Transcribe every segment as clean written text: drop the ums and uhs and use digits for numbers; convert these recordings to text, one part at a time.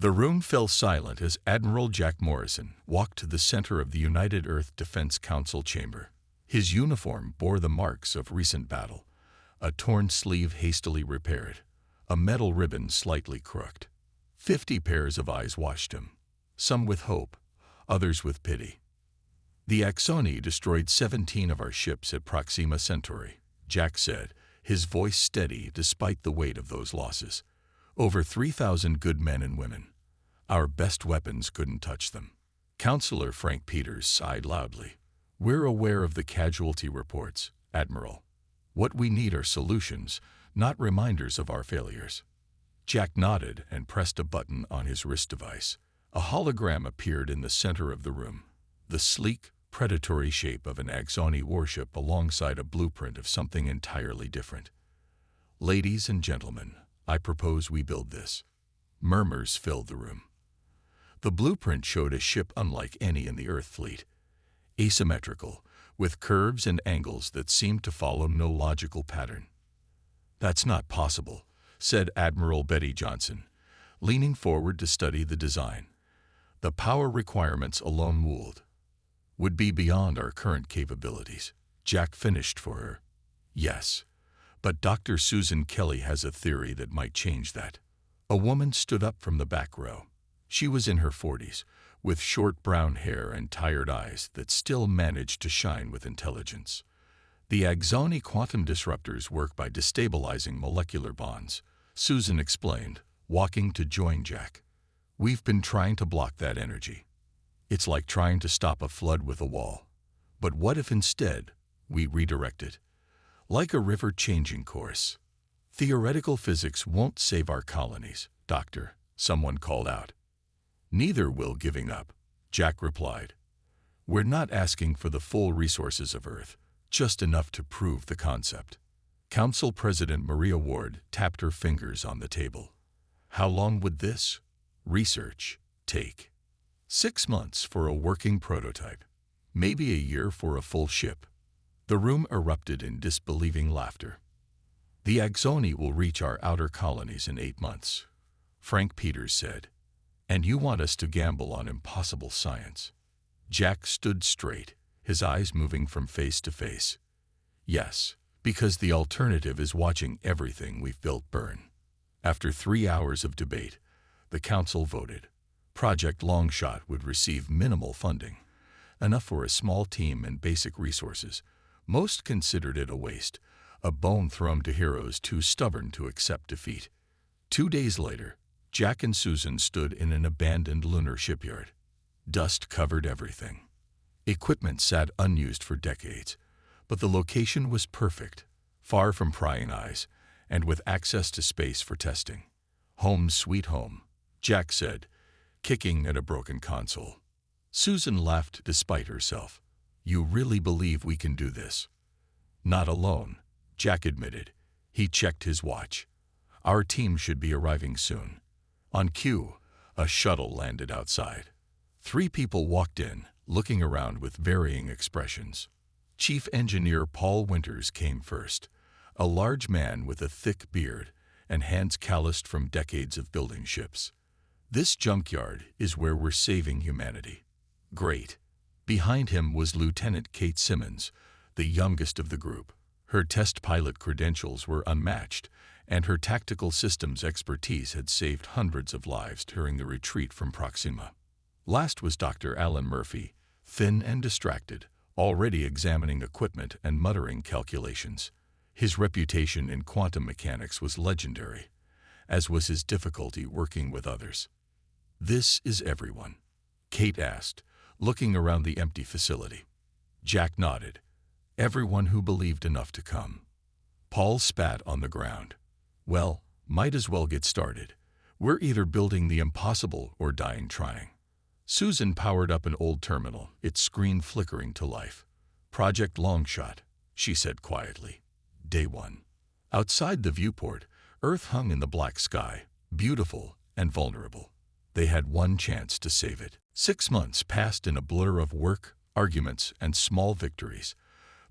The room fell silent as Admiral Jack Morrison walked to the center of the United Earth Defense Council chamber. His uniform bore the marks of recent battle, a torn sleeve hastily repaired, a metal ribbon slightly crooked. 50 pairs of eyes watched him, some with hope, others with pity. "The Axoni destroyed 17 of our ships at Proxima Centauri," Jack said, his voice steady despite the weight of those losses. "Over 3,000 good men and women. Our best weapons couldn't touch them." Counselor Frank Peters sighed loudly. "We're aware of the casualty reports, Admiral. What we need are solutions, not reminders of our failures." Jack nodded and pressed a button on his wrist device. A hologram appeared in the center of the room, the sleek, predatory shape of an Axoni warship alongside a blueprint of something entirely different. "Ladies and gentlemen, I propose we build this." Murmurs filled the room. The blueprint showed a ship unlike any in the Earth fleet, asymmetrical, with curves and angles that seemed to follow no logical pattern. "That's not possible," said Admiral Betty Johnson, leaning forward to study the design. "The power requirements alone would be beyond our current capabilities." Jack finished for her. "Yes, but Dr. Susan Kelly has a theory that might change that." A woman stood up from the back row. She was in her 40s, with short brown hair and tired eyes that still managed to shine with intelligence. "The Axoni quantum disruptors work by destabilizing molecular bonds," Susan explained, walking to join Jack. "We've been trying to block that energy. It's like trying to stop a flood with a wall. But what if instead we redirect it? Like a river changing course." "Theoretical physics won't save our colonies, Doctor," someone called out. "Neither will giving up," Jack replied. "We're not asking for the full resources of Earth, just enough to prove the concept." Council President Maria Ward tapped her fingers on the table. "How long would this research take?" 6 months for a working prototype. Maybe a year for a full ship." The room erupted in disbelieving laughter. "The Axoni will reach our outer colonies in 8 months," Frank Peters said. "And you want us to gamble on impossible science?" Jack stood straight, his eyes moving from face to face. "Yes, because the alternative is watching everything we've built burn." After 3 hours of debate, the council voted. Project Longshot would receive minimal funding, enough for a small team and basic resources. Most considered it a waste, a bone thrown to heroes too stubborn to accept defeat. 2 days later, Jack and Susan stood in an abandoned lunar shipyard. Dust covered everything. Equipment sat unused for decades, but the location was perfect, far from prying eyes, and with access to space for testing. "Home sweet home," Jack said, kicking at a broken console. Susan laughed despite herself. "You really believe we can do this?" "Not alone," Jack admitted. He checked his watch. "Our team should be arriving soon." On cue, a shuttle landed outside. 3 people walked in, looking around with varying expressions. Chief Engineer Paul Winters came first, a large man with a thick beard and hands calloused from decades of building ships. "This junkyard is where we're saving humanity." "Great." Behind him was Lieutenant Kate Simmons, the youngest of the group. Her test pilot credentials were unmatched, and her tactical systems expertise had saved hundreds of lives during the retreat from Proxima. Last was Dr. Alan Murphy, thin and distracted, already examining equipment and muttering calculations. His reputation in quantum mechanics was legendary, as was his difficulty working with others. "This is everyone?" Kate asked, looking around the empty facility. Jack nodded. "Everyone who believed enough to come." Paul spat on the ground. "Well, might as well get started. We're either building the impossible or dying trying." Susan powered up an old terminal, its screen flickering to life. "Project Longshot," she said quietly. Day 1. Outside the viewport, Earth hung in the black sky, beautiful and vulnerable. They had one chance to save it. 6 months passed in a blur of work, arguments, and small victories.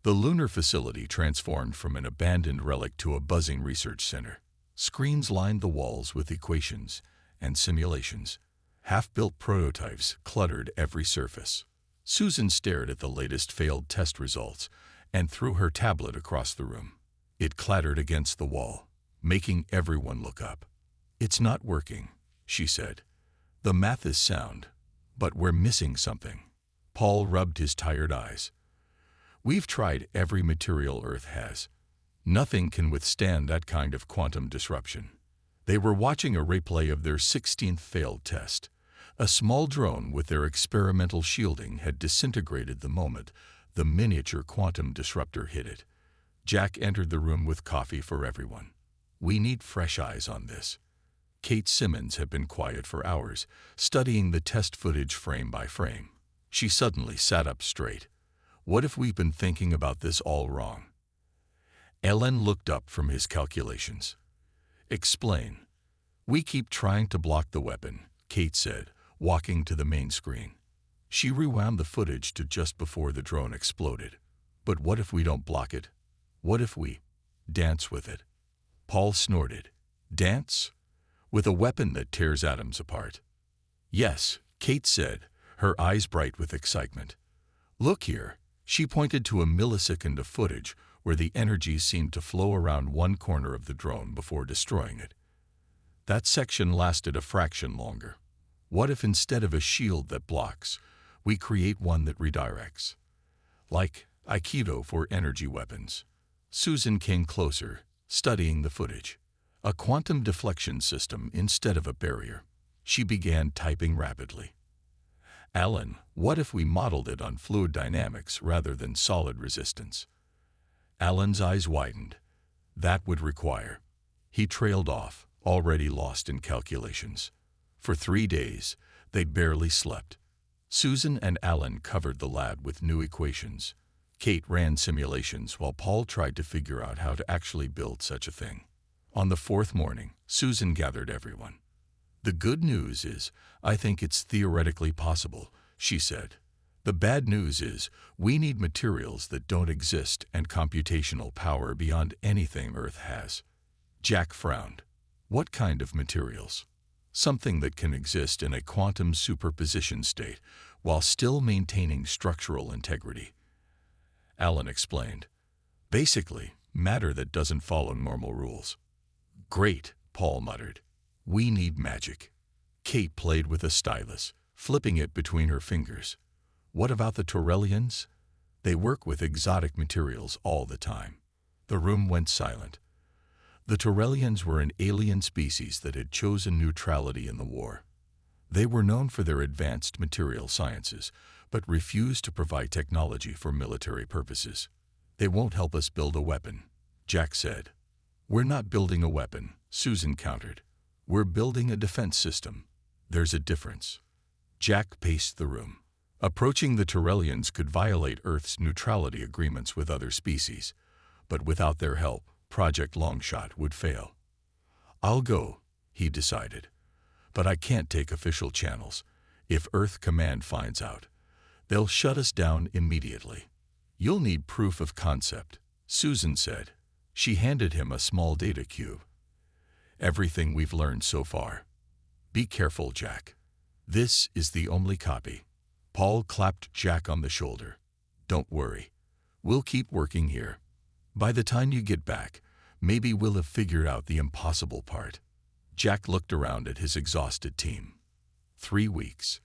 The lunar facility transformed from an abandoned relic to a buzzing research center. Screens lined the walls with equations, and simulations. Half-built prototypes cluttered every surface. Susan stared at the latest failed test results and threw her tablet across the room. It clattered against the wall, making everyone look up. "It's not working," she said. "The math is sound, but we're missing something." Paul rubbed his tired eyes. "We've tried every material Earth has. Nothing can withstand that kind of quantum disruption." They were watching a replay of their 16th failed test. A small drone with their experimental shielding had disintegrated the moment the miniature quantum disruptor hit it. Jack entered the room with coffee for everyone. "We need fresh eyes on this." Kate Simmons had been quiet for hours, studying the test footage frame by frame. She suddenly sat up straight. "What if we've been thinking about this all wrong?" Ellen looked up from his calculations. "Explain." "We keep trying to block the weapon," Kate said, walking to the main screen. She rewound the footage to just before the drone exploded. "But what if we don't block it? What if we dance with it?" Paul snorted. "Dance? With a weapon that tears atoms apart?" "Yes," Kate said, her eyes bright with excitement. "Look here." She pointed to a millisecond of footage where the energy seemed to flow around one corner of the drone before destroying it. That section lasted a fraction longer. What if instead of a shield that blocks, we create one that redirects? Like Aikido for energy weapons. Susan came closer, studying the footage. A quantum deflection system instead of a barrier. She began typing rapidly. "Alan, what if we modeled it on fluid dynamics rather than solid resistance?" Alan's eyes widened. "That would require..." He trailed off, already lost in calculations. For 3 days, they'd barely slept. Susan and Alan covered the lab with new equations. Kate ran simulations while Paul tried to figure out how to actually build such a thing. On the 4th morning, Susan gathered everyone. "The good news is, I think it's theoretically possible," she said. "The bad news is, we need materials that don't exist and computational power beyond anything Earth has." Jack frowned. "What kind of materials?" "Something that can exist in a quantum superposition state while still maintaining structural integrity." Alan explained. "Basically, matter that doesn't follow normal rules." "Great," Paul muttered. "We need magic." Kate played with a stylus, flipping it between her fingers. "What about the Torellians? They work with exotic materials all the time." The room went silent. The Torellians were an alien species that had chosen neutrality in the war. They were known for their advanced material sciences, but refused to provide technology for military purposes. "They won't help us build a weapon," Jack said. "We're not building a weapon," Susan countered. "We're building a defense system. There's a difference." Jack paced the room. Approaching the Torellians could violate Earth's neutrality agreements with other species, but without their help, Project Longshot would fail. "I'll go," he decided. "But I can't take official channels. If Earth Command finds out, they'll shut us down immediately." "You'll need proof of concept," Susan said. She handed him a small data cube. "Everything we've learned so far. Be careful, Jack. This is the only copy." Paul clapped Jack on the shoulder. "Don't worry. We'll keep working here. By the time you get back, maybe we'll have figured out the impossible part." Jack looked around at his exhausted team. 3 weeks.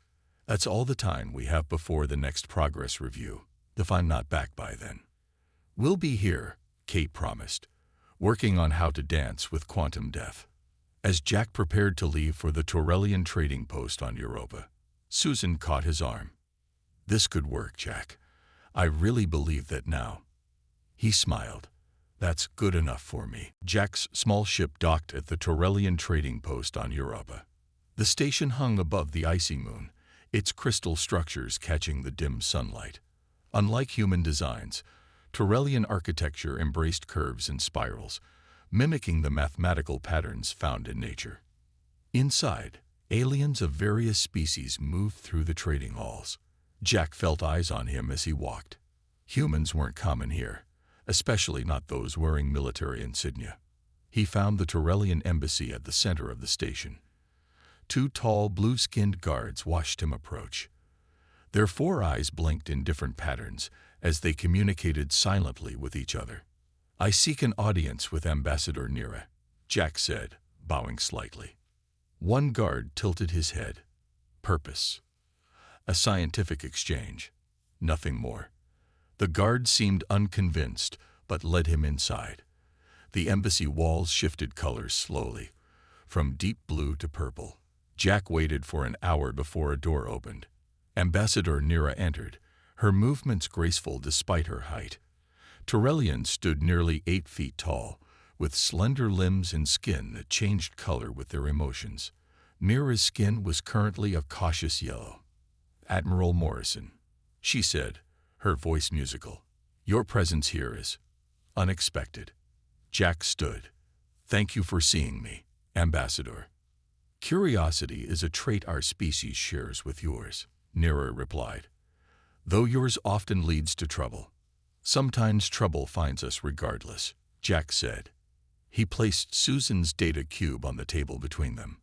That's all the time we have before the next progress review, if I'm not back by then. "We'll be here," Kate promised, "working on how to dance with quantum death." As Jack prepared to leave for the Torellian trading post on Europa, Susan caught his arm. "This could work, Jack. I really believe that now." He smiled. "That's good enough for me." Jack's small ship docked at the Torellian trading post on Europa. The station hung above the icy moon, its crystal structures catching the dim sunlight. Unlike human designs, Torellian architecture embraced curves and spirals, mimicking the mathematical patterns found in nature. Inside, aliens of various species moved through the trading halls. Jack felt eyes on him as he walked. Humans weren't common here, especially not those wearing military insignia. He found the Torellian embassy at the center of the station. Two tall, blue-skinned guards watched him approach. Their four eyes blinked in different patterns as they communicated silently with each other. "I seek an audience with Ambassador Nira," Jack said, bowing slightly. One guard tilted his head. "Purpose." "A scientific exchange. Nothing more." The guard seemed unconvinced, but led him inside. The embassy walls shifted colors slowly, from deep blue to purple. Jack waited for an hour before a door opened. Ambassador Nira entered, her movements graceful despite her height. Torellian stood nearly 8 feet tall, with slender limbs and skin that changed color with their emotions. Nira's skin was currently a cautious yellow. "Admiral Morrison," she said, her voice musical. "Your presence here is unexpected." Jack stood. "Thank you for seeing me, Ambassador." "Curiosity is a trait our species shares with yours," Nira replied. "Though yours often leads to trouble. Sometimes trouble finds us regardless," Jack said. He placed Susan's data cube on the table between them.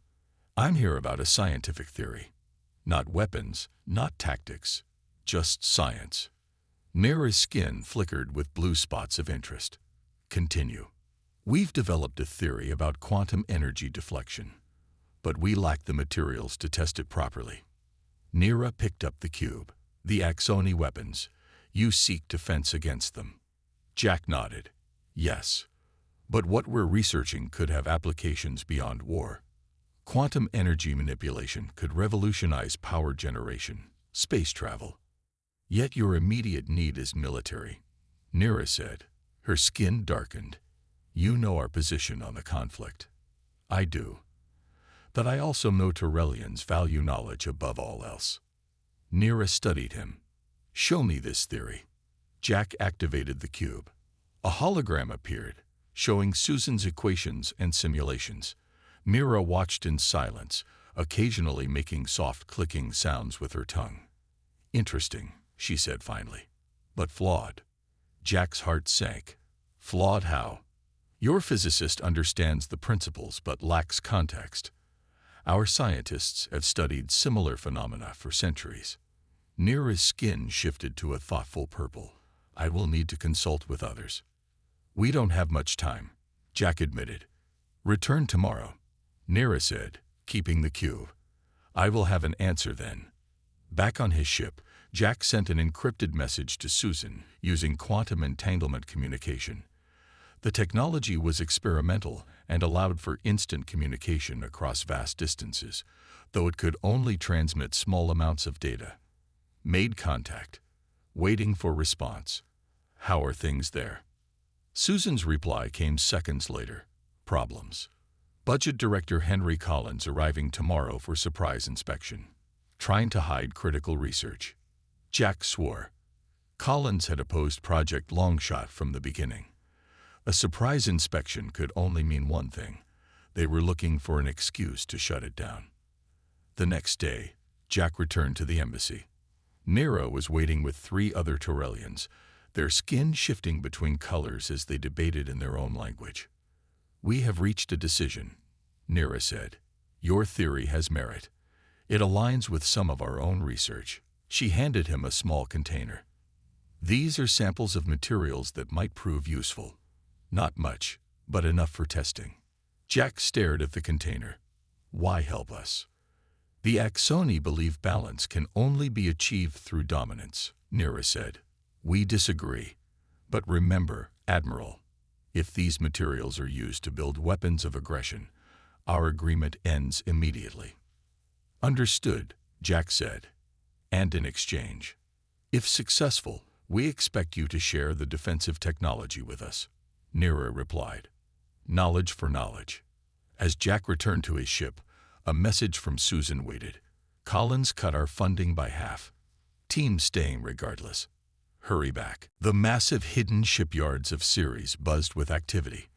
"I'm here about a scientific theory. Not weapons, not tactics, just science." Nira's skin flickered with blue spots of interest. "Continue." "We've developed a theory about quantum energy deflection, but we lack the materials to test it properly." Nira picked up the cube. "The Axoni weapons. You seek defense against them." Jack nodded. "Yes. But what we're researching could have applications beyond war. Quantum energy manipulation could revolutionize power generation, space travel. Yet your immediate need is military," Nira said. Her skin darkened. "You know our position on the conflict." "I do. But I also know Torellians value knowledge above all else." Nira studied him. "Show me this theory." Jack activated the cube. A hologram appeared, showing Susan's equations and simulations. Nira watched in silence, occasionally making soft clicking sounds with her tongue. "Interesting," she said finally. "But flawed." Jack's heart sank. "Flawed how?" "Your physicist understands the principles but lacks context. Our scientists have studied similar phenomena for centuries." Nira's skin shifted to a thoughtful purple. "I will need to consult with others." "We don't have much time," Jack admitted. "Return tomorrow," Nira said, keeping the cube. "I will have an answer then." Back on his ship, Jack sent an encrypted message to Susan using quantum entanglement communication. The technology was experimental and allowed for instant communication across vast distances, though it could only transmit small amounts of data. "Made contact. Waiting for response. How are things there?" Susan's reply came seconds later. "Problems. Budget Director Henry Collins arriving tomorrow for surprise inspection. Trying to hide critical research." Jack swore. Collins had opposed Project Longshot from the beginning. A surprise inspection could only mean one thing. They were looking for an excuse to shut it down. The next day, Jack returned to the embassy. Nira was waiting with 3 other Torellians, their skin shifting between colors as they debated in their own language. "We have reached a decision," Nira said. "Your theory has merit. It aligns with some of our own research." She handed him a small container. "These are samples of materials that might prove useful. Not much, but enough for testing." Jack stared at the container. "Why help us?" "The Axoni believe balance can only be achieved through dominance," Nira said. "We disagree. But remember, Admiral, if these materials are used to build weapons of aggression, our agreement ends immediately." "Understood," Jack said. "And in exchange, if successful, we expect you to share the defensive technology with us," Nira replied. "Knowledge for knowledge." As Jack returned to his ship, a message from Susan waited. "Collins cut our funding by half. Team staying regardless. Hurry back." The massive hidden shipyards of Ceres buzzed with activity.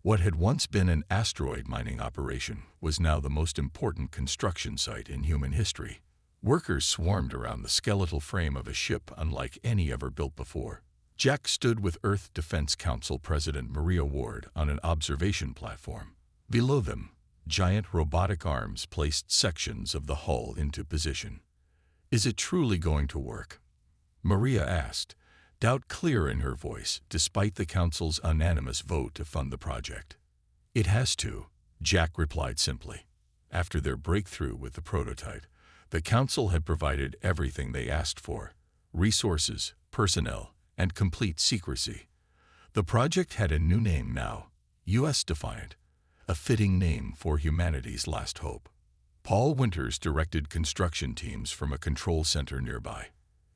What had once been an asteroid mining operation was now the most important construction site in human history. Workers swarmed around the skeletal frame of a ship unlike any ever built before. Jack stood with Earth Defense Council President Maria Ward on an observation platform. Below them, Giant robotic arms placed sections of the hull into position. "Is it truly going to work?" Maria asked, doubt clear in her voice despite the council's unanimous vote to fund the project. "It has to," Jack replied simply. After their breakthrough with the prototype, the council had provided everything they asked for: resources, personnel, and complete secrecy. The project had a new name now: U.S. Defiant, a fitting name for humanity's last hope. Paul Winters directed construction teams from a control center nearby.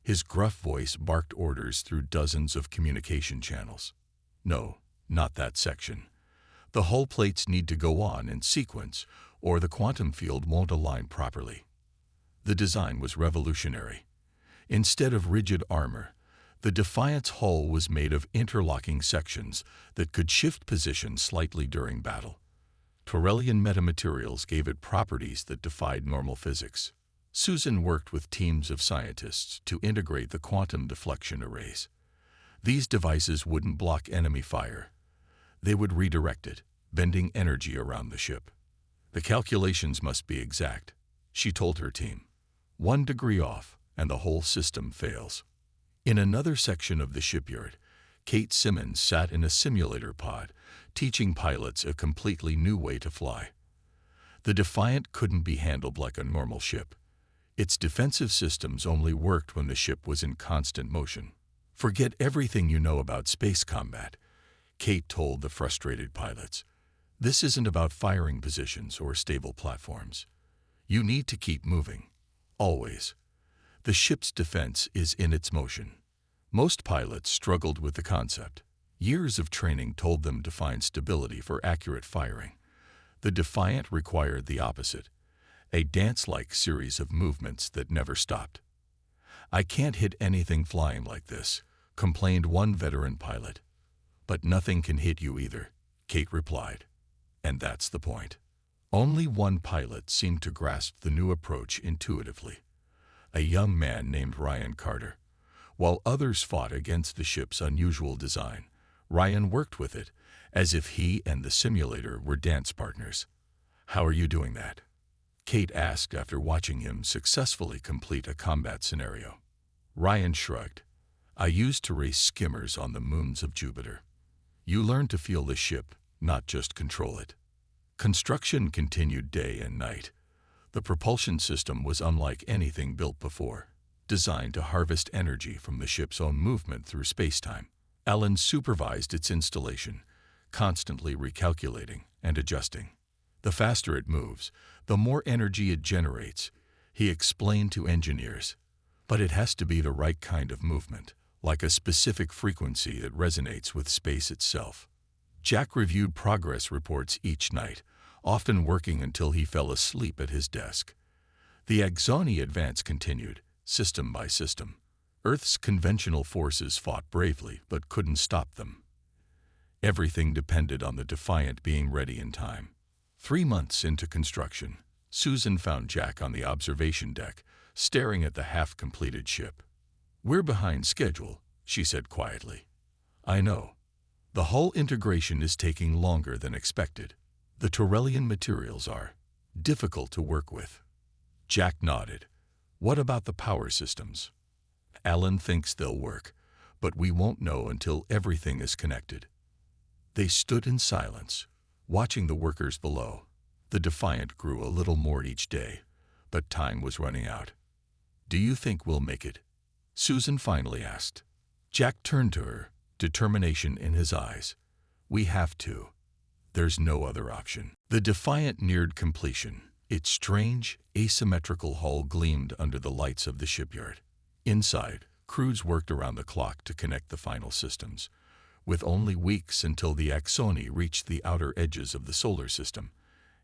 His gruff voice barked orders through dozens of communication channels. "No, not that section. The hull plates need to go on in sequence, or the quantum field won't align properly." The design was revolutionary. Instead of rigid armor, the Defiant's hull was made of interlocking sections that could shift position slightly during battle. Torellian metamaterials gave it properties that defied normal physics. Susan worked with teams of scientists to integrate the quantum deflection arrays. These devices wouldn't block enemy fire. They would redirect it, bending energy around the ship. "The calculations must be exact," she told her team. 1 degree off, and the whole system fails. In another section of the shipyard, Kate Simmons sat in a simulator pod, teaching pilots a completely new way to fly. The Defiant couldn't be handled like a normal ship. Its defensive systems only worked when the ship was in constant motion. "Forget everything you know about space combat," Kate told the frustrated pilots. "This isn't about firing positions or stable platforms. You need to keep moving. Always. The ship's defense is in its motion." Most pilots struggled with the concept. Years of training told them to find stability for accurate firing. The Defiant required the opposite: a dance-like series of movements that never stopped. "I can't hit anything flying like this," complained one veteran pilot. "But nothing can hit you either," Kate replied. "And that's the point." Only one pilot seemed to grasp the new approach intuitively: a young man named Ryan Carter. While others fought against the ship's unusual design, Ryan worked with it, as if he and the simulator were dance partners. "How are you doing that?" Kate asked after watching him successfully complete a combat scenario. Ryan shrugged. "I used to race skimmers on the moons of Jupiter." You learn to feel the ship, not just control it. Construction continued day and night. The propulsion system was unlike anything built before, designed to harvest energy from the ship's own movement through spacetime. Alan supervised its installation, constantly recalculating and adjusting. "The faster it moves, the more energy it generates," he explained to engineers. "But it has to be the right kind of movement, like a specific frequency that resonates with space itself." Jack reviewed progress reports each night, often working until he fell asleep at his desk. The Axoni advance continued, system by system. Earth's conventional forces fought bravely but couldn't stop them. Everything depended on the Defiant being ready in time. 3 months into construction, Susan found Jack on the observation deck, staring at the half-completed ship. "We're behind schedule," she said quietly. "I know. The hull integration is taking longer than expected. The Torellian materials are difficult to work with." Jack nodded. "What about the power systems?" "Alan thinks they'll work, but we won't know until everything is connected." They stood in silence, watching the workers below. The Defiant grew a little more each day, but time was running out. "Do you think we'll make it?" Susan finally asked. Jack turned to her, determination in his eyes. "We have to. There's no other option." The Defiant neared completion. Its strange, asymmetrical hull gleamed under the lights of the shipyard. Inside, crews worked around the clock to connect the final systems. With only weeks until the Axoni reached the outer edges of the solar system,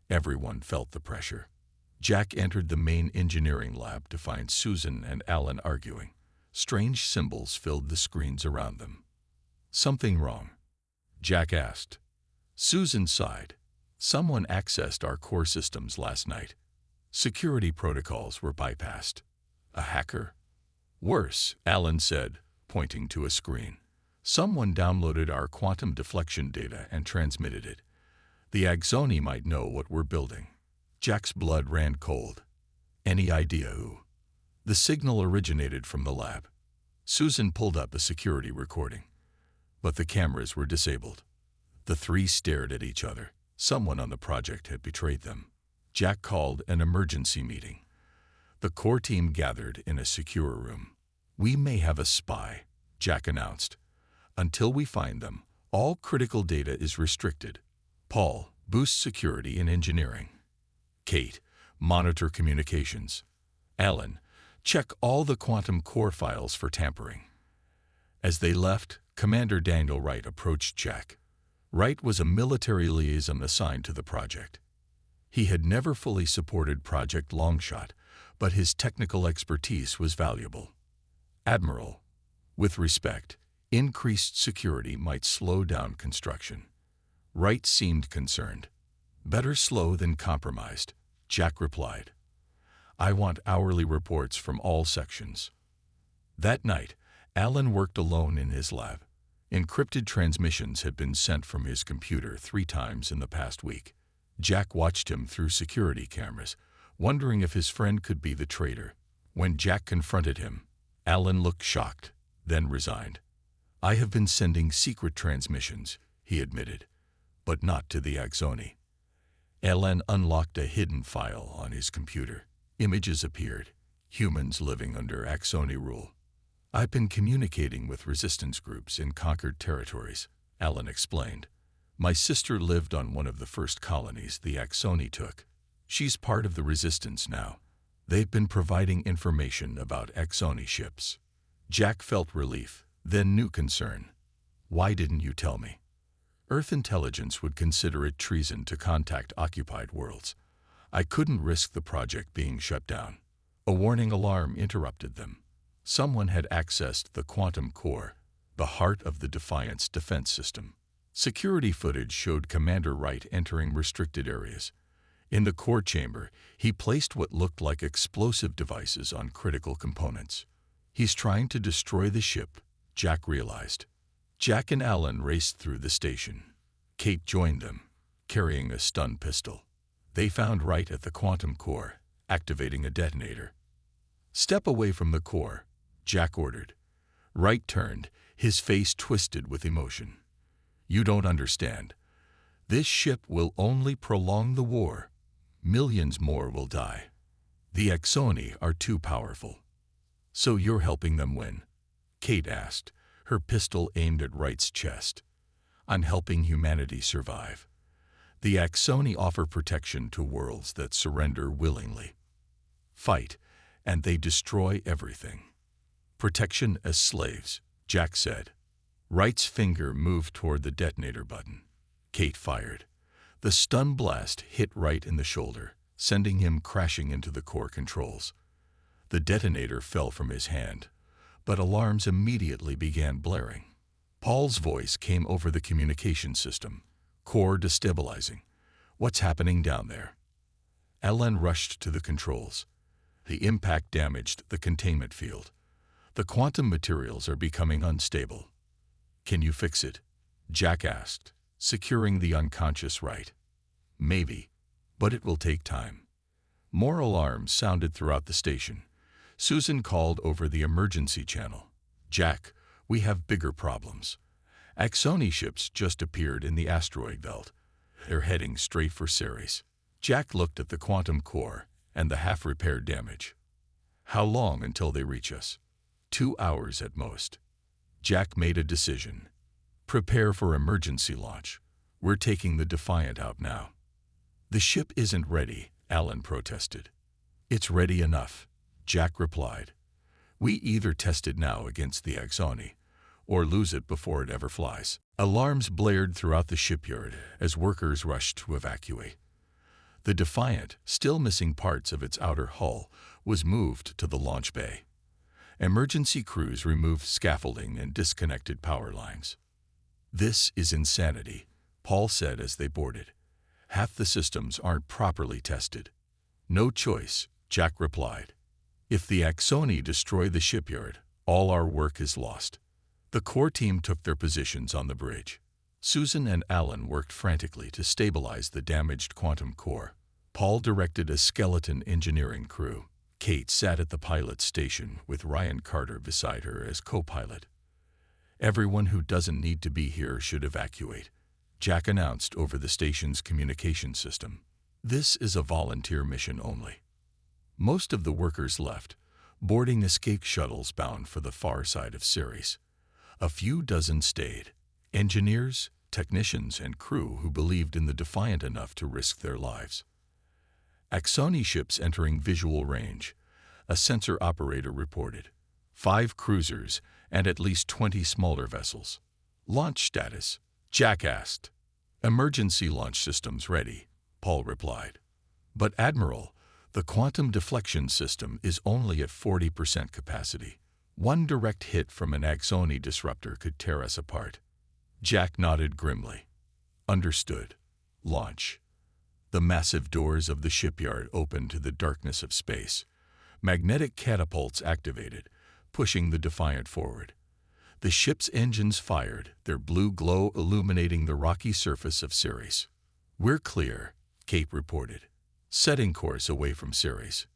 everyone felt the pressure. Jack entered the main engineering lab to find Susan and Alan arguing. Strange symbols filled the screens around them. "Something wrong?" Jack asked. Susan sighed. "Someone accessed our core systems last night. Security protocols were bypassed." "A hacker?" "Worse," Alan said, pointing to a screen. "Someone downloaded our quantum deflection data and transmitted it. The Axoni might know what we're building. Jack's blood ran cold. Any idea who? The signal originated from the lab. Susan pulled up a security recording, but the cameras were disabled. The three stared at each other. Someone on the project had betrayed them. Jack called an emergency meeting. The core team gathered in a secure room. "We may have a spy," Jack announced. "Until we find them, all critical data is restricted. Paul, boost security in engineering. Kate, monitor communications. Alan, check all the quantum core files for tampering." As they left, Commander Daniel Wright approached Jack. Wright was a military liaison assigned to the project. He had never fully supported Project Longshot, but his technical expertise was valuable. "Admiral, with respect, increased security might slow down construction." Wright seemed concerned. "Better slow than compromised," Jack replied. "I want hourly reports from all sections." That night, Alan worked alone in his lab. Encrypted transmissions had been sent from his computer 3 times in the past week. Jack watched him through security cameras, wondering if his friend could be the traitor. When Jack confronted him, Alan looked shocked, then resigned. "I have been sending secret transmissions," he admitted, "but not to the Axoni." Alan unlocked a hidden file on his computer. Images appeared, humans living under Axoni rule. "I've been communicating with resistance groups in conquered territories," Alan explained. "My sister lived on one of the first colonies the Axoni took. She's part of the resistance now. They've been providing information about Axoni ships." Jack felt relief, then new concern. "Why didn't you tell me?" "Earth intelligence would consider it treason to contact occupied worlds. I couldn't risk the project being shut down." A warning alarm interrupted them. Someone had accessed the quantum core, the heart of the Defiant's defense system. Security footage showed Commander Wright entering restricted areas. In the core chamber, he placed what looked like explosive devices on critical components. "He's trying to destroy the ship," Jack realized. Jack and Alan raced through the station. Kate joined them, carrying a stun pistol. They found Wright at the quantum core, activating a detonator. "Step away from the core," Jack ordered. Wright turned, his face twisted with emotion. "You don't understand. This ship will only prolong the war. Millions more will die. The Axoni are too powerful." "So you're helping them win?" Kate asked, her pistol aimed at Wright's chest. "I'm helping humanity survive. The Axoni offer protection to worlds that surrender willingly. Fight, and they destroy everything. Protection as slaves," Jack said. Wright's finger moved toward the detonator button. Kate fired. The stun blast hit Wright in the shoulder, sending him crashing into the core controls. The detonator fell from his hand, but alarms immediately began blaring. Paul's voice came over the communication system. "Core destabilizing. What's happening down there?" Alan rushed to the controls. "The impact damaged the containment field. The quantum materials are becoming unstable." "Can you fix it?" Jack asked, securing the unconscious Wright. "Maybe, but it will take time." More alarms sounded throughout the station. Susan called over the emergency channel. "Jack, we have bigger problems. Axoni ships just appeared in the asteroid belt. They're heading straight for Ceres." Jack looked at the quantum core and the half-repaired damage. "How long until they reach us?" 2 hours at most." Jack made a decision. "Prepare for emergency launch. We're taking the Defiant out now." "The ship isn't ready," Alan protested. "It's ready enough," Jack replied. "We either test it now against the Axoni, or lose it before it ever flies." Alarms blared throughout the shipyard as workers rushed to evacuate. The Defiant, still missing parts of its outer hull, was moved to the launch bay. Emergency crews removed scaffolding and disconnected power lines. "This is insanity," Paul said as they boarded. "Half the systems aren't properly tested." "No choice," Jack replied. "If the Axoni destroy the shipyard, all our work is lost." The core team took their positions on the bridge. Susan and Alan worked frantically to stabilize the damaged quantum core. Paul directed a skeleton engineering crew. Kate sat at the pilot's station with Ryan Carter beside her as co-pilot. "Everyone who doesn't need to be here should evacuate," Jack announced over the station's communication system. "This is a volunteer mission only." Most of the workers left, boarding escape shuttles bound for the far side of Ceres. A few dozen stayed, engineers, technicians, and crew who believed in the Defiant enough to risk their lives. Axoni ships entering visual range, a sensor operator reported. 5 cruisers and at least 20 smaller vessels. "Launch status?" Jack asked. "Emergency launch systems ready," Paul replied. "But Admiral, the quantum deflection system is only at 40% capacity. One direct hit from an Axoni disruptor could tear us apart." Jack nodded grimly. "Understood. Launch." The massive doors of the shipyard opened to the darkness of space. Magnetic catapults activated, pushing the Defiant forward. The ship's engines fired, their blue glow illuminating the rocky surface of Ceres. "We're clear," Kate reported, setting course away from Ceres.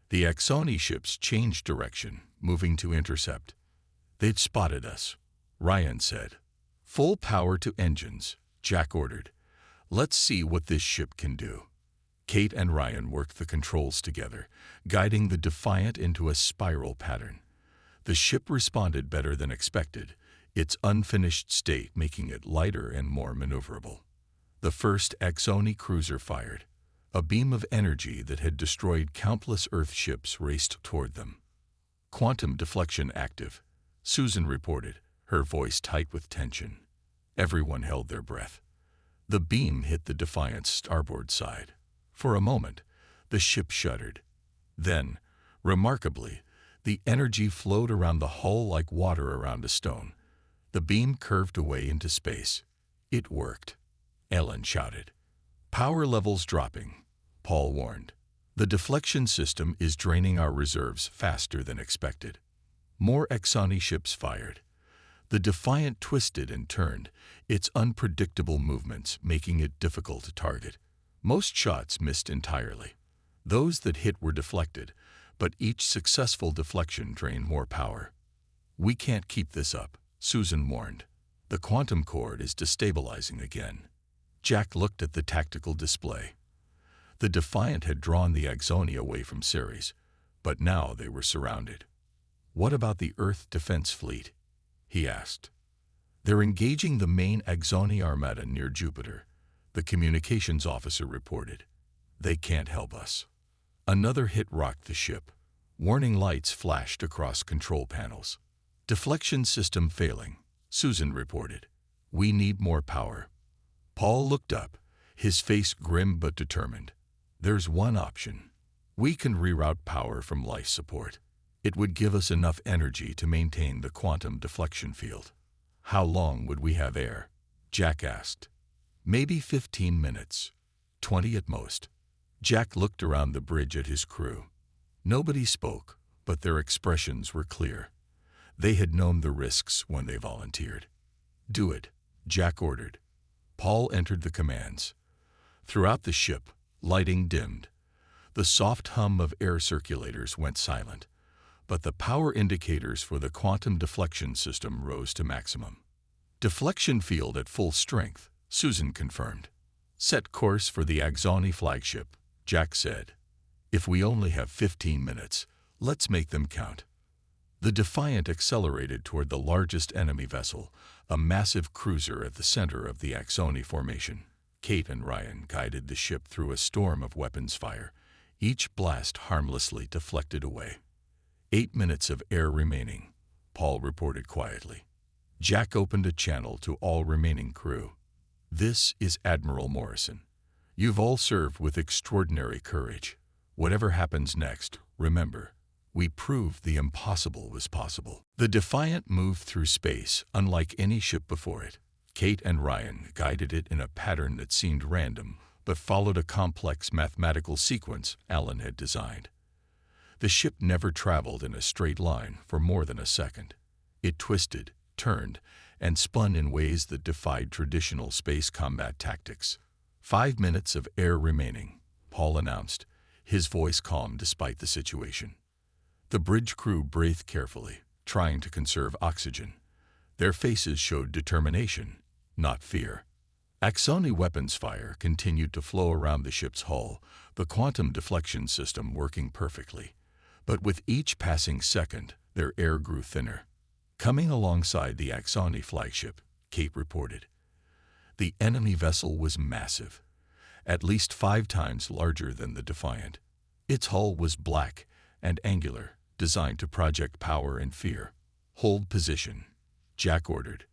The Axoni ships changed direction, moving to intercept. "They'd spotted us," Ryan said. "Full power to engines," Jack ordered. "Let's see what this ship can do." Kate and Ryan worked the controls together, guiding the Defiant into a spiral pattern. The ship responded better than expected, its unfinished state making it lighter and more maneuverable. The first Axoni cruiser fired. A beam of energy that had destroyed countless Earth ships raced toward them. "Quantum deflection active," Susan reported, her voice tight with tension. Everyone held their breath. The beam hit the Defiant's starboard side. For a moment, the ship shuddered. Then, remarkably, the energy flowed around the hull like water around a stone. The beam curved away into space. "It worked," Ellen shouted. "Power levels dropping," Paul warned. "The deflection system is draining our reserves faster than expected." More Axoni ships fired. The Defiant twisted and turned, its unpredictable movements making it difficult to target. Most shots missed entirely. Those that hit were deflected, but each successful deflection drained more power. "We can't keep this up," Susan warned. "The quantum cord is destabilizing again." Jack looked at the tactical display. The Defiant had drawn the Axoni away from Ceres, but now they were surrounded. "What about the Earth Defense Fleet?" he asked. "They're engaging the main Axoni armada near Jupiter," the communications officer reported. "They can't help us." Another hit rocked the ship. Warning lights flashed across control panels. "Deflection system failing," Susan reported. "We need more power." Paul looked up, his face grim but determined. "There's one option. We can reroute power from life support. It would give us enough energy to maintain the quantum deflection field." "How long would we have air?" Jack asked. "Maybe 15 minutes. 20 at most." Jack looked around the bridge at his crew. Nobody spoke, but their expressions were clear. They had known the risks when they volunteered. "Do it," Jack ordered. Paul entered the commands. Throughout the ship, lighting dimmed. The soft hum of air circulators went silent, but the power indicators for the quantum deflection system rose to maximum. "Deflection field at full strength," Susan confirmed. "Set course for the Axoni flagship," Jack said. "If we only have 15 minutes, let's make them count." The Defiant accelerated toward the largest enemy vessel, a massive cruiser at the center of the Axoni formation. Kate and Ryan guided the ship through a storm of weapons fire, each blast harmlessly deflected away. 8 minutes of air remaining, Paul reported quietly. Jack opened a channel to all remaining crew. "This is Admiral Morrison. You've all served with extraordinary courage. Whatever happens next, remember, we proved the impossible was possible." The Defiant moved through space unlike any ship before it. Kate and Ryan guided it in a pattern that seemed random, but followed a complex mathematical sequence Alan had designed. The ship never traveled in a straight line for more than a second. It twisted, turned, and spun in ways that defied traditional space combat tactics. 5 minutes of air remaining, Paul announced, his voice calm despite the situation. The bridge crew breathed carefully, trying to conserve oxygen. Their faces showed determination, not fear. Axoni weapons fire continued to flow around the ship's hull, the quantum deflection system working perfectly. But with each passing second, their air grew thinner. Coming alongside the Axoni flagship, Kate reported. The enemy vessel was massive, at least 5 times larger than the Defiant. Its hull was black and angular, designed to project power and fear. Hold position, Jack ordered.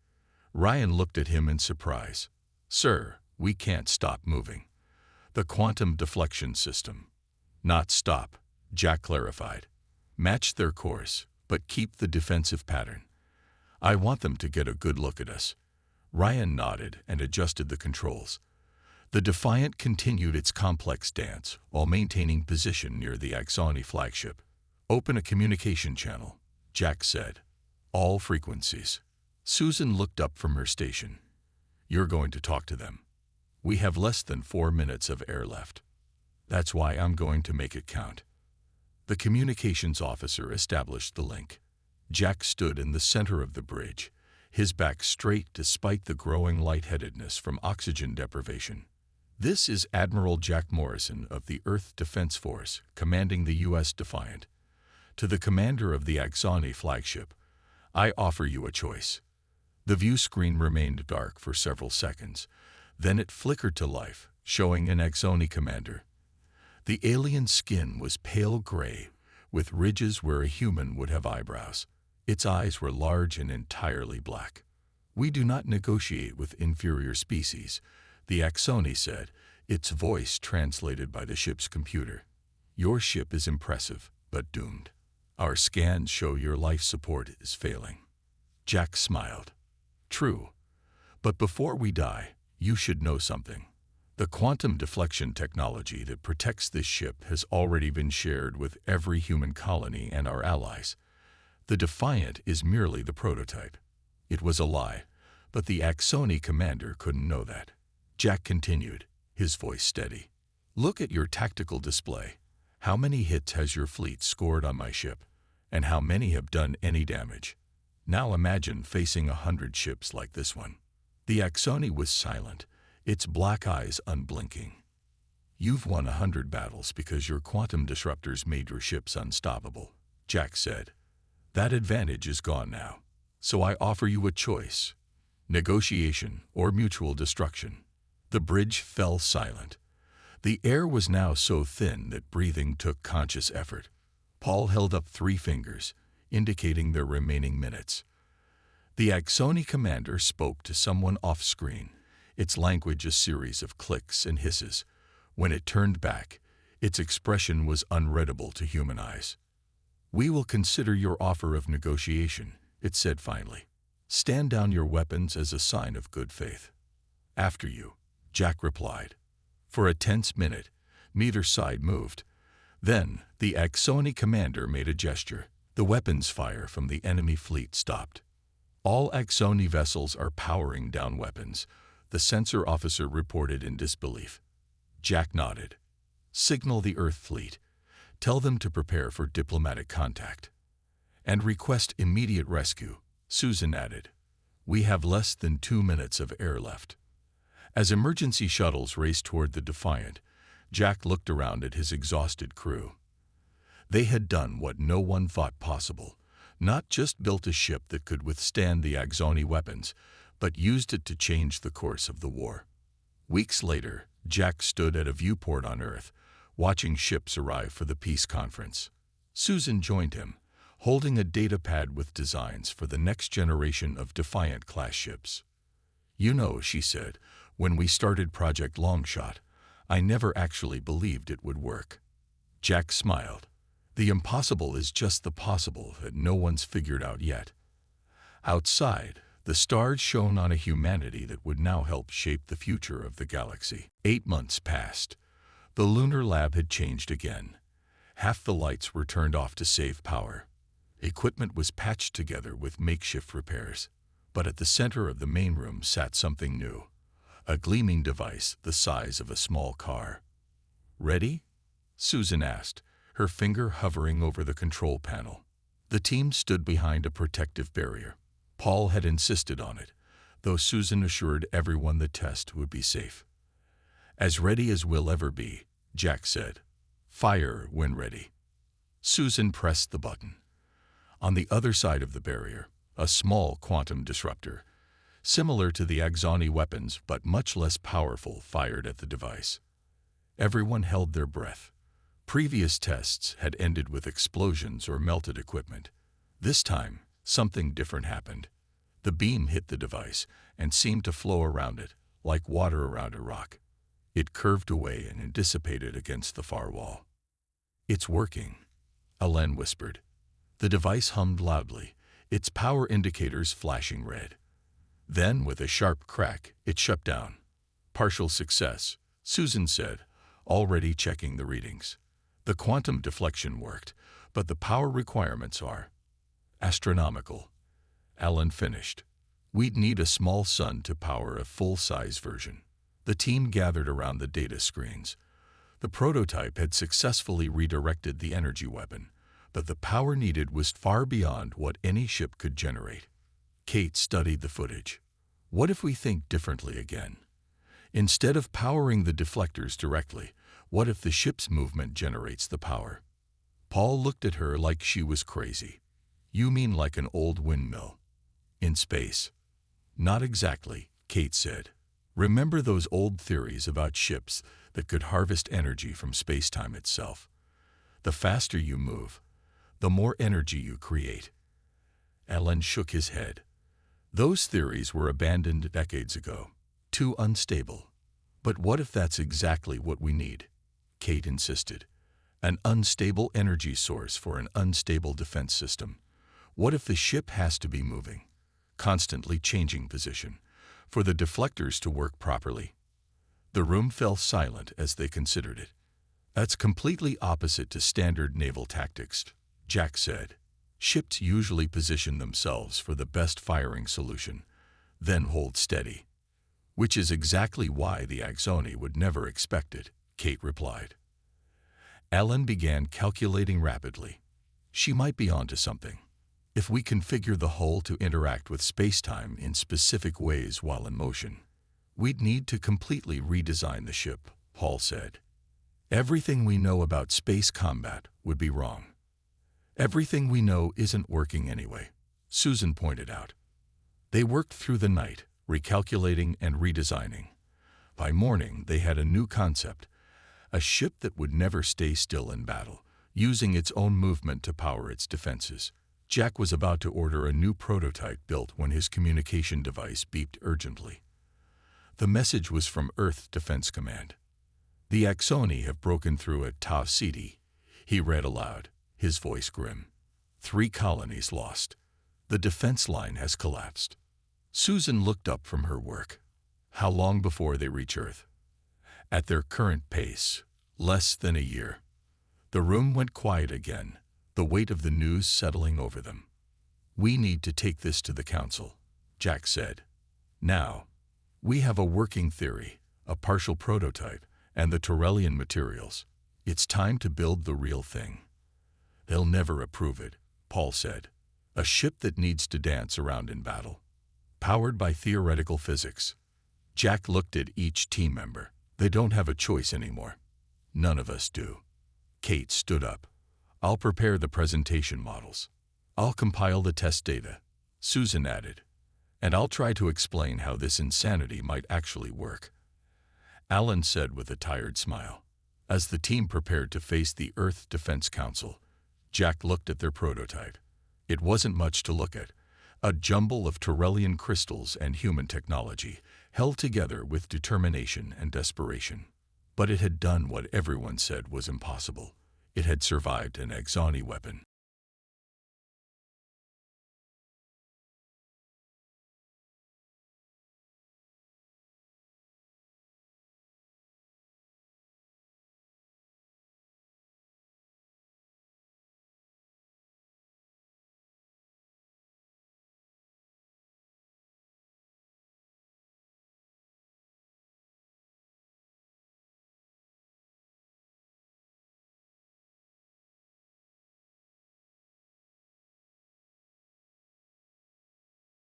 Ryan looked at him in surprise. Sir, we can't stop moving. The quantum deflection system. Not stop, Jack clarified. Match their course, but keep the defensive pattern. I want them to get a good look at us. Ryan nodded and adjusted the controls. The Defiant continued its complex dance while maintaining position near the Axoni flagship. Open a communication channel, Jack said. All frequencies. Susan looked up from her station. You're going to talk to them. We have less than 4 minutes of air left. That's why I'm going to make it count. The communications officer established the link. Jack stood in the center of the bridge, his back straight despite the growing lightheadedness from oxygen deprivation. This is Admiral Jack Morrison of the Earth Defense Force, commanding the U.S. Defiant. To the commander of the Axoni flagship, I offer you a choice. The view screen remained dark for several seconds. Then it flickered to life, showing an Axoni commander. The alien's skin was pale gray, with ridges where a human would have eyebrows. Its eyes were large and entirely black. We do not negotiate with inferior species, the Axoni said, its voice translated by the ship's computer. Your ship is impressive, but doomed. Our scans show your life support is failing. Jack smiled. True. But before we die, you should know something. The quantum deflection technology that protects this ship has already been shared with every human colony and our allies. The Defiant is merely the prototype. It was a lie, but the Axoni commander couldn't know that. Jack continued, his voice steady. Look at your tactical display. How many hits has your fleet scored on my ship? And how many have done any damage? Now imagine facing 100 ships like this one. The Axoni was silent, its black eyes unblinking. You've won 100 battles because your quantum disruptors made your ships unstoppable, Jack said. That advantage is gone now. So I offer you a choice. Negotiation or mutual destruction. The bridge fell silent. The air was now so thin that breathing took conscious effort. Paul held up 3 fingers, indicating their remaining minutes. The Axoni commander spoke to someone off-screen, its language a series of clicks and hisses. When it turned back, its expression was unreadable to human eyes. We will consider your offer of negotiation, it said finally. Stand down your weapons as a sign of good faith. After you, Jack replied. For a tense minute, neither side moved. Then, the Axoni commander made a gesture. The weapons fire from the enemy fleet stopped. All Axoni vessels are powering down weapons, the sensor officer reported in disbelief. Jack nodded. Signal the Earth fleet. Tell them to prepare for diplomatic contact. And request immediate rescue, Susan added. We have less than 2 minutes of air left. As emergency shuttles raced toward the Defiant, Jack looked around at his exhausted crew. They had done what no one thought possible, not just built a ship that could withstand the Axoni weapons, but used it to change the course of the war. Weeks later, Jack stood at a viewport on Earth, watching ships arrive for the peace conference. Susan joined him, holding a data pad with designs for the next generation of Defiant-class ships. You know, she said, when we started Project Longshot, I never actually believed it would work. Jack smiled. The impossible is just the possible that no one's figured out yet. Outside, the stars shone on a humanity that would now help shape the future of the galaxy. 8 months passed. The lunar lab had changed again. Half the lights were turned off to save power. Equipment was patched together with makeshift repairs. But at the center of the main room sat something new, a gleaming device the size of a small car. "Ready?" Susan asked, her finger hovering over the control panel. The team stood behind a protective barrier. Paul had insisted on it, though Susan assured everyone the test would be safe. "As ready as we'll ever be," Jack said. "Fire when ready." Susan pressed the button. On the other side of the barrier, a small quantum disruptor, similar to the Axoni weapons but much less powerful, fired at the device. Everyone held their breath. Previous tests had ended with explosions or melted equipment. This time, something different happened. The beam hit the device and seemed to flow around it, like water around a rock. It curved away and dissipated against the far wall. "It's working," Ellen whispered. The device hummed loudly, its power indicators flashing red. Then, with a sharp crack, it shut down. "Partial success," Susan said, already checking the readings. "The quantum deflection worked, but the power requirements are astronomical." Ellen finished. "We'd need a small sun to power a full-size version." The team gathered around the data screens. The prototype had successfully redirected the energy weapon, but the power needed was far beyond what any ship could generate. Kate studied the footage. "What if we think differently again? Instead of powering the deflectors directly, what if the ship's movement generates the power?" Paul looked at her like she was crazy. "You mean like an old windmill? In space?" "Not exactly," Kate said. "Remember those old theories about ships that could harvest energy from space-time itself? The faster you move, the more energy you create." Ellen shook his head. "Those theories were abandoned decades ago. Too unstable." "But what if that's exactly what we need?" Kate insisted. "An unstable energy source for an unstable defense system. What if the ship has to be moving, constantly changing position, for the deflectors to work properly?" The room fell silent as they considered it. "That's completely opposite to standard naval tactics," Jack said. "Ships usually position themselves for the best firing solution, then hold steady." "Which is exactly why the Axoni would never expect it," Kate replied. Ellen began calculating rapidly. She might be onto something. "If we configure the hull to interact with space-time in specific ways while in motion, we'd need to completely redesign the ship," Paul said. "Everything we know about space combat would be wrong." "Everything we know isn't working anyway," Susan pointed out. They worked through the night, recalculating and redesigning. By morning, they had a new concept, a ship that would never stay still in battle, using its own movement to power its defenses. Jack was about to order a new prototype built when his communication device beeped urgently. The message was from Earth Defense Command. "The Axoni have broken through at Tau Ceti," he read aloud, his voice grim. "3 colonies lost. The defense line has collapsed." Susan looked up from her work. "How long before they reach Earth?" "At their current pace, less than a year." The room went quiet again, the weight of the news settling over them. "We need to take this to the Council," Jack said. "Now. We have a working theory, a partial prototype, and the Torellian materials. It's time to build the real thing." "They'll never approve it," Paul said. "A ship that needs to dance around in battle. Powered by theoretical physics." Jack looked at each team member. "They don't have a choice anymore." "None of us do." Kate stood up. "I'll prepare the presentation models. I'll compile the test data," Susan added. "And I'll try to explain how this insanity might actually work." Alan said with a tired smile. As the team prepared to face the Earth Defense Council, Jack looked at their prototype. It wasn't much to look at, a jumble of Torellian crystals and human technology, held together with determination and desperation. But it had done what everyone said was impossible. It had survived an Axoni weapon.